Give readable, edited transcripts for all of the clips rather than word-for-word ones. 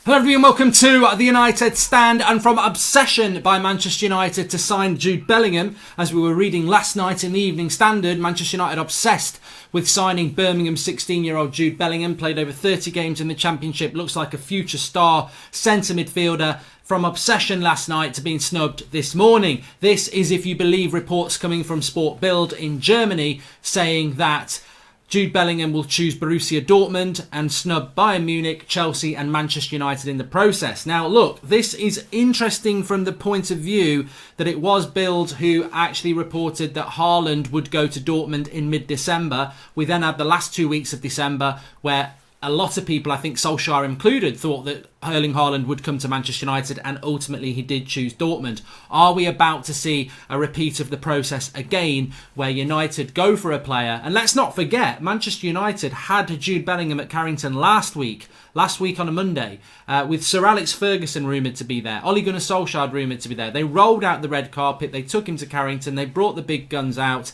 Hello everyone, welcome to the United Stand, and from obsession by Manchester United to sign Jude Bellingham, as we were reading last night in the Evening Standard, Manchester United obsessed with signing Birmingham's 16-year-old Jude Bellingham, played over 30 games in the Championship, looks like a future star centre midfielder. From obsession last night to being snubbed this morning. This is if you believe reports coming from Sport Bild in Germany saying that Jude Bellingham will choose Borussia Dortmund and snub Bayern Munich, Chelsea and Manchester United in the process. Now look, this is interesting from the point of view that it was Bild who actually reported that Haaland would go to Dortmund in mid-December. We then had the last 2 weeks of December where a lot of people, I think Solskjaer included, thought that Erling Haaland would come to Manchester United, and ultimately he did choose Dortmund. Are we about to see a repeat of the process again where United go for a player? And let's not forget, Manchester United had Jude Bellingham at Carrington last week on a Monday, with Sir Alex Ferguson rumoured to be there, Ole Gunnar Solskjaer rumoured to be there. They rolled out the red carpet, they took him to Carrington, they brought the big guns out.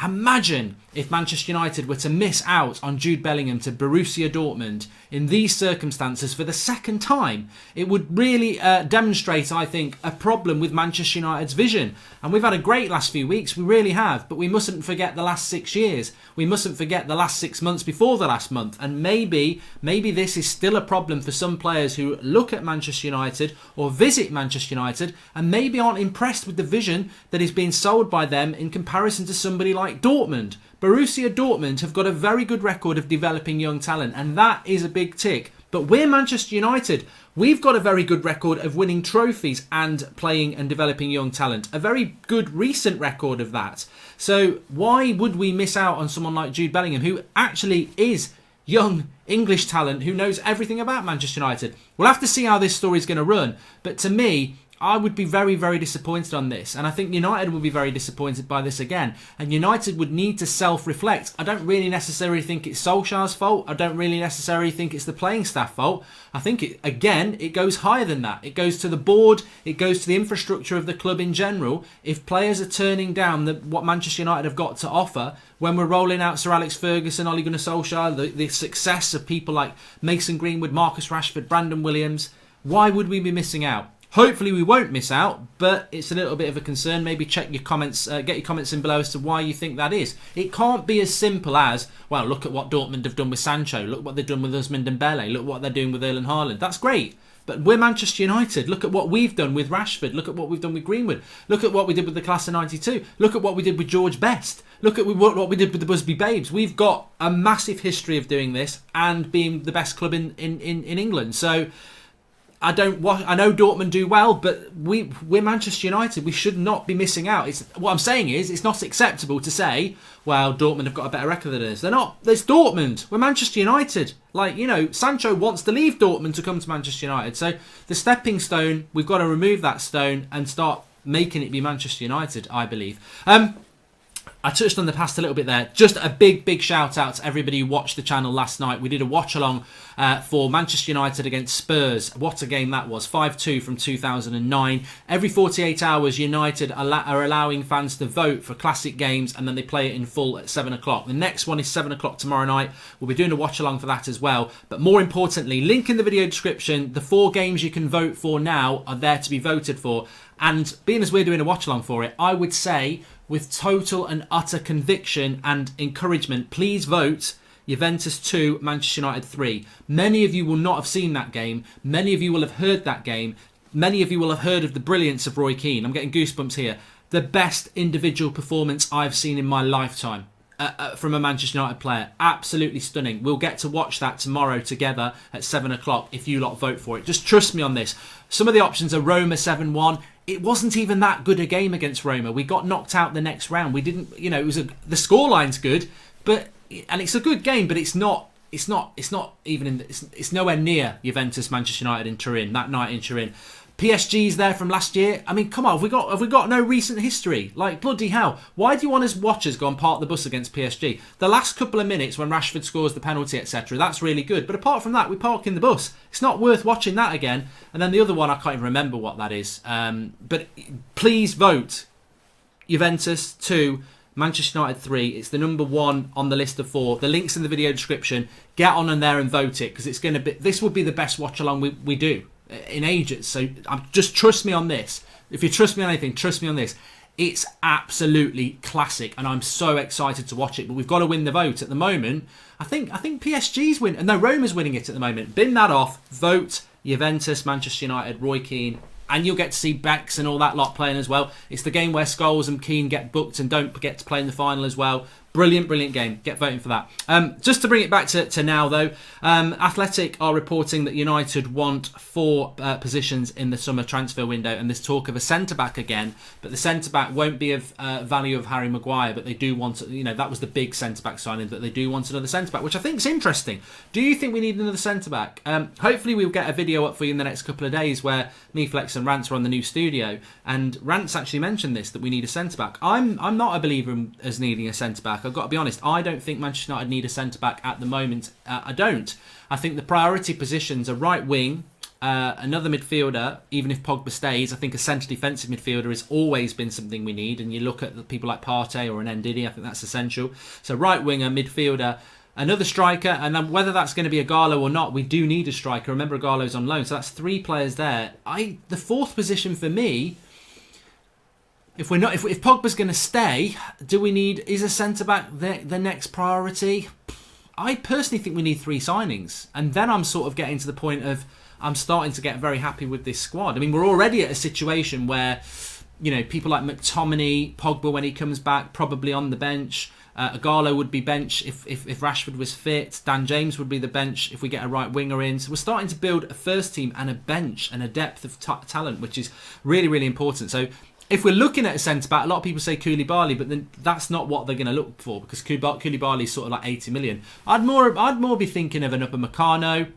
Imagine if Manchester United were to miss out on Jude Bellingham to Borussia Dortmund in these circumstances for the second time. It would really demonstrate, I think, a problem with Manchester United's vision. And we've had a great last few weeks, we really have, but we mustn't forget the last 6 years. We mustn't forget the last 6 months before the last month. And maybe this is still a problem for some players who look at Manchester United or visit Manchester United and maybe aren't impressed with the vision that is being sold by them in comparison to somebody like Dortmund. Borussia Dortmund have got a very good record of developing young talent, and that is a big tick. But we're Manchester United. We've got a very good record of winning trophies and playing and developing young talent. A very good recent record of that. So why would we miss out on someone like Jude Bellingham, who actually is young English talent, who knows everything about Manchester United? We'll have to see how this story is going to run. But to me, I would be very, very disappointed on this. And I think United will be very disappointed by this again. And United would need to self-reflect. I don't really necessarily think it's Solskjaer's fault. I don't really necessarily think it's the playing staff fault. I think, it goes higher than that. It goes to the board. It goes to the infrastructure of the club in general. If players are turning down what Manchester United have got to offer, when we're rolling out Sir Alex Ferguson, Ole Gunnar Solskjaer, the success of people like Mason Greenwood, Marcus Rashford, Brandon Williams, why would we be missing out? Hopefully we won't miss out, but it's a little bit of a concern. Maybe check your comments, get your comments in below as to why you think that is. It can't be as simple as, well, look at what Dortmund have done with Sancho, look what they've done with Ousmane Dembele, look what they're doing with Erling Haaland. That's great, but we're Manchester United. Look at what we've done with Rashford, look at what we've done with Greenwood, look at what we did with the class of 92, look at what we did with George Best, look at what we did with the Busby Babes. We've got a massive history of doing this and being the best club in England. So I know Dortmund do well, but we're Manchester United. We should not be missing out. What I'm saying is, it's not acceptable to say, well, Dortmund have got a better record than us. They're not. There's Dortmund. We're Manchester United. Sancho wants to leave Dortmund to come to Manchester United. So the stepping stone, we've got to remove that stone and start making it be Manchester United, I believe. I touched on the past a little bit there. Just a big shout out to everybody who watched the channel last night. We did a watch along for Manchester United against Spurs. What a game that was. 5-2 from 2009. Every 48 hours, United are allowing fans to vote for classic games, and then they play it in full at 7 o'clock. The next one is 7 o'clock tomorrow night. We'll be doing a watch along for that as well. But more importantly, link in the video description. The 4 games you can vote for now are there to be voted for. And being as we're doing a watch along for it, I would say, with total and utter conviction and encouragement, please vote Juventus 2, Manchester United 3. Many of you will not have seen that game. Many of you will have heard that game. Many of you will have heard of the brilliance of Roy Keane. I'm getting goosebumps here. The best individual performance I've seen in my lifetime from a Manchester United player. Absolutely stunning. We'll get to watch that tomorrow together at 7 o'clock if you lot vote for it. Just trust me on this. Some of the options are Roma 7-1. It wasn't even that good a game against Roma. We got knocked out the next round. We didn't, the scoreline's good, and it's a good game, but it's not even it's nowhere near Juventus, Manchester United in Turin that night in Turin. PSG's there from last year. I mean, come on, have we got no recent history? Like, bloody hell. Why do you want us watchers go and park the bus against PSG? The last couple of minutes when Rashford scores the penalty, etc., that's really good. But apart from that, we park in the bus. It's not worth watching that again. And then the other one, I can't even remember what that is. But please vote Juventus 2, Manchester United 3. It's the number 1 on the list of 4. The link's in the video description. Get on there and vote it, because it's going to be. This will be the best watch along we do in ages. So just trust me on this. If you trust me on anything, trust me on this. It's absolutely classic, and I'm so excited to watch it. But we've got to win the vote at the moment. I think PSG's win. No, Roma's winning it at the moment. Bin that off. Vote Juventus, Manchester United, Roy Keane, and you'll get to see Becks and all that lot playing as well. It's the game where Scholes and Keane get booked and don't get to play in the final as well. Brilliant game. Get voting for that. Just to bring it back to now, though, Athletic are reporting that United want 4 positions in the summer transfer window, and there's talk of a centre-back again, but the centre-back won't be of value of Harry Maguire, but they do want, that was the big centre-back signing, but they do want another centre-back, which I think is interesting. Do you think we need another centre-back? Hopefully we'll get a video up for you in the next couple of days where me, Flex and Rance are on the new studio, and Rance actually mentioned this, that we need a centre-back. I'm not a believer in us needing a centre-back. I've got to be honest, I don't think Manchester United need a centre-back at the moment. I don't. I think the priority positions are right wing, another midfielder, even if Pogba stays. I think a centre defensive midfielder has always been something we need, and you look at the people like Partey or an Ndidi, I think that's essential. So right winger, midfielder, another striker, and then whether that's going to be a Gallo or not, we do need a striker. Remember, Gallo's on loan, so that's 3 players there. The 4th position for me, if Pogba's going to stay, is a centre-back the next priority? I personally think we need 3 signings. And then I'm sort of getting to the point of, I'm starting to get very happy with this squad. I mean, we're already at a situation where, people like McTominay, Pogba when he comes back, probably on the bench. Agallo would be bench if Rashford was fit. Dan James would be the bench if we get a right winger in. So we're starting to build a first team and a bench and a depth of talent, which is really, really important. So if we're looking at a centre-back, a lot of people say Koulibaly, but then that's not what they're going to look for, because Koulibaly is sort of like 80 million. I'd more be thinking of an Upamecano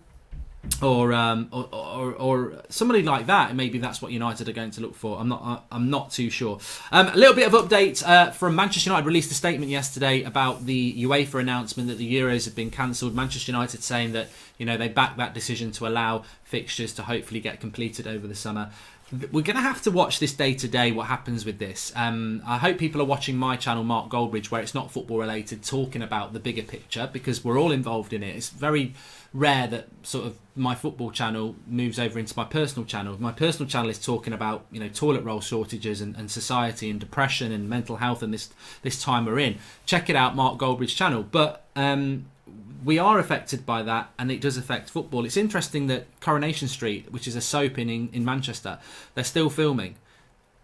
or somebody like that, and maybe that's what United are going to look for. I'm not too sure. A little bit of update from Manchester United. Released a statement yesterday about the UEFA announcement that the Euros have been cancelled. Manchester United saying that they back that decision to allow fixtures to hopefully get completed over the summer. We're going to have to watch this day to day, what happens with this. I hope people are watching my channel, Mark Goldbridge, where it's not football related, talking about the bigger picture, because we're all involved in it. It's very rare that sort of my football channel moves over into my personal channel. My personal channel is talking about toilet roll shortages and society and depression and mental health and this time we're in. Check it out, Mark Goldbridge channel. But we are affected by that, and it does affect football. It's interesting that Coronation Street, which is a soap in Manchester, they're still filming,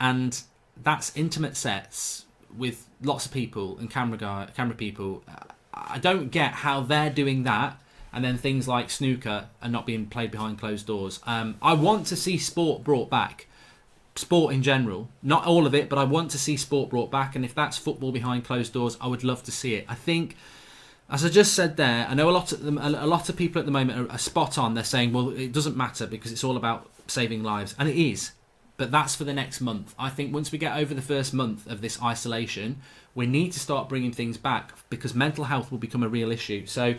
and that's intimate sets with lots of people and camera people. I don't get how they're doing that, and then things like snooker are not being played behind closed doors. I want to see sport brought back. Sport in general, not all of it, but I want to see sport brought back, and if that's football behind closed doors, I would love to see it. I think, as I just said there, I know a lot of people at the moment are spot on. They're saying, well, it doesn't matter because it's all about saving lives. And it is. But that's for the next month. I think once we get over the first month of this isolation, we need to start bringing things back, because mental health will become a real issue. So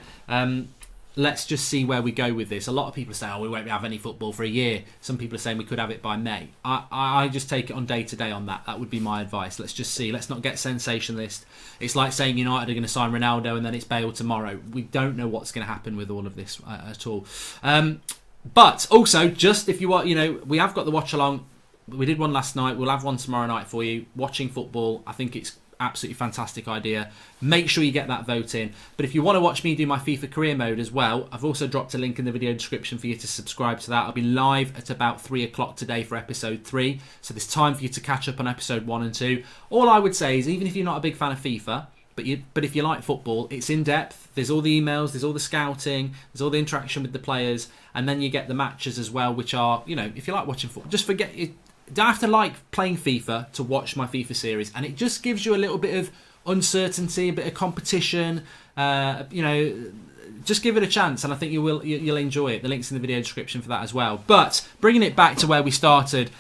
let's just see where we go with this. A lot of people say, we won't have any football for a year. Some people are saying we could have it by May. I just take it on day to day on that. That would be my advice. Let's just see. Let's not get sensationalist. It's like saying United are going to sign Ronaldo and then it's Bale tomorrow. We don't know what's going to happen with all of this at all. But also, just if you are, we have got the watch along. We did one last night. We'll have one tomorrow night for you. Watching football, I think it's absolutely fantastic idea. Make sure you get that vote in. But if you want to watch me do my FIFA career mode as well, I've also dropped a link in the video description for you to subscribe to that. I'll be live at about 3 o'clock today for episode 3, so there's time for you to catch up on episode 1 and 2. All I would say is, even if you're not a big fan of FIFA, but if you like football, it's in depth. There's all the emails, there's all the scouting, there's all the interaction with the players, and then you get the matches as well, which are, if you like watching football, just forget it. Don't have to like playing FIFA to watch my FIFA series, and it just gives you a little bit of uncertainty, a bit of competition. Just give it a chance, and I think you'll enjoy it. The link's in the video description for that as well. But bringing it back to where we started,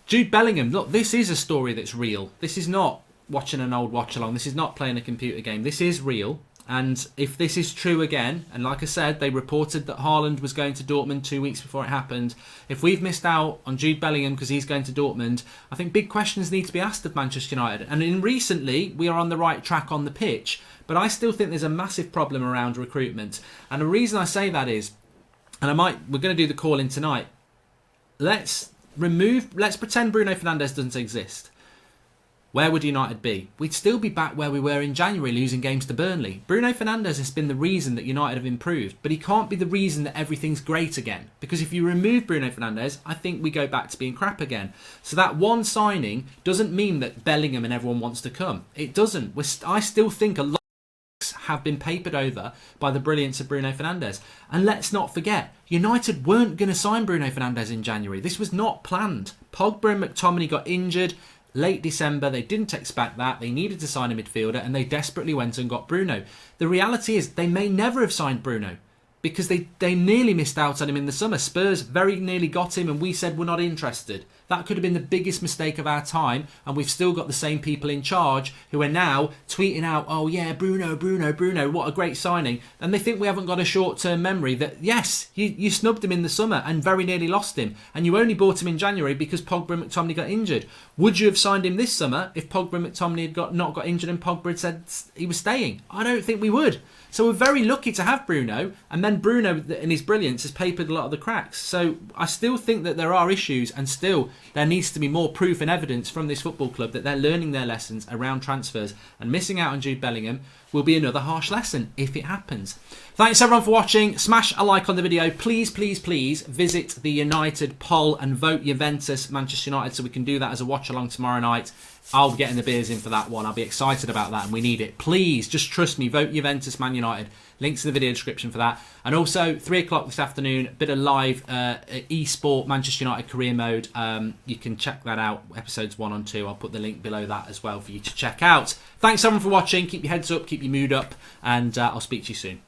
Jude Bellingham. Look, this is a story that's real. This is not watching an old watch along. This is not playing a computer game. This is real. And if this is true again, and like I said, they reported that Haaland was going to Dortmund 2 weeks before it happened. If we've missed out on Jude Bellingham because he's going to Dortmund, I think big questions need to be asked of Manchester United. And recently, we are on the right track on the pitch. But I still think there's a massive problem around recruitment. And the reason I say that is, and we're going to do the call in tonight. Let's pretend Bruno Fernandes doesn't exist. Where would United be? We'd still be back where we were in January, losing games to Burnley. Bruno Fernandes has been the reason that United have improved, but he can't be the reason that everything's great again. Because if you remove Bruno Fernandes, I think we go back to being crap again. So that one signing doesn't mean that Bellingham and everyone wants to come. It doesn't. I still think a lot have been papered over by the brilliance of Bruno Fernandes. And let's not forget, United weren't going to sign Bruno Fernandes in January. This was not planned. Pogba and McTominay got injured late December. They didn't expect that. They needed to sign a midfielder and they desperately went and got Bruno. The reality is they may never have signed Bruno because they nearly missed out on him in the summer. Spurs very nearly got him and we said we're not interested. That could have been the biggest mistake of our time, and we've still got the same people in charge who are now tweeting out, oh yeah, Bruno, what a great signing. And they think we haven't got a short-term memory that, yes, you snubbed him in the summer and very nearly lost him, and you only bought him in January because Pogba and McTominay got injured. Would you have signed him this summer if Pogba and McTominay had not got injured and Pogba had said he was staying? I don't think we would. So we're very lucky to have Bruno, and then Bruno, in his brilliance, has papered a lot of the cracks. So I still think that there are issues, and still there needs to be more proof and evidence from this football club that they're learning their lessons around transfers, and missing out on Jude Bellingham will be another harsh lesson if it happens. Thanks everyone for watching. Smash a like on the video. Please visit the United poll and vote Juventus Manchester United so we can do that as a watch along tomorrow night. I'll be getting the beers in for that one. I'll be excited about that and we need it. Please, just trust me, vote Juventus Man United. Links in the video description for that. And also, 3 o'clock this afternoon, a bit of live e-sport Manchester United career mode. You can check that out, episodes 1 and 2. I'll put the link below that as well for you to check out. Thanks everyone for watching. Keep your heads up, keep your mood up, and I'll speak to you soon.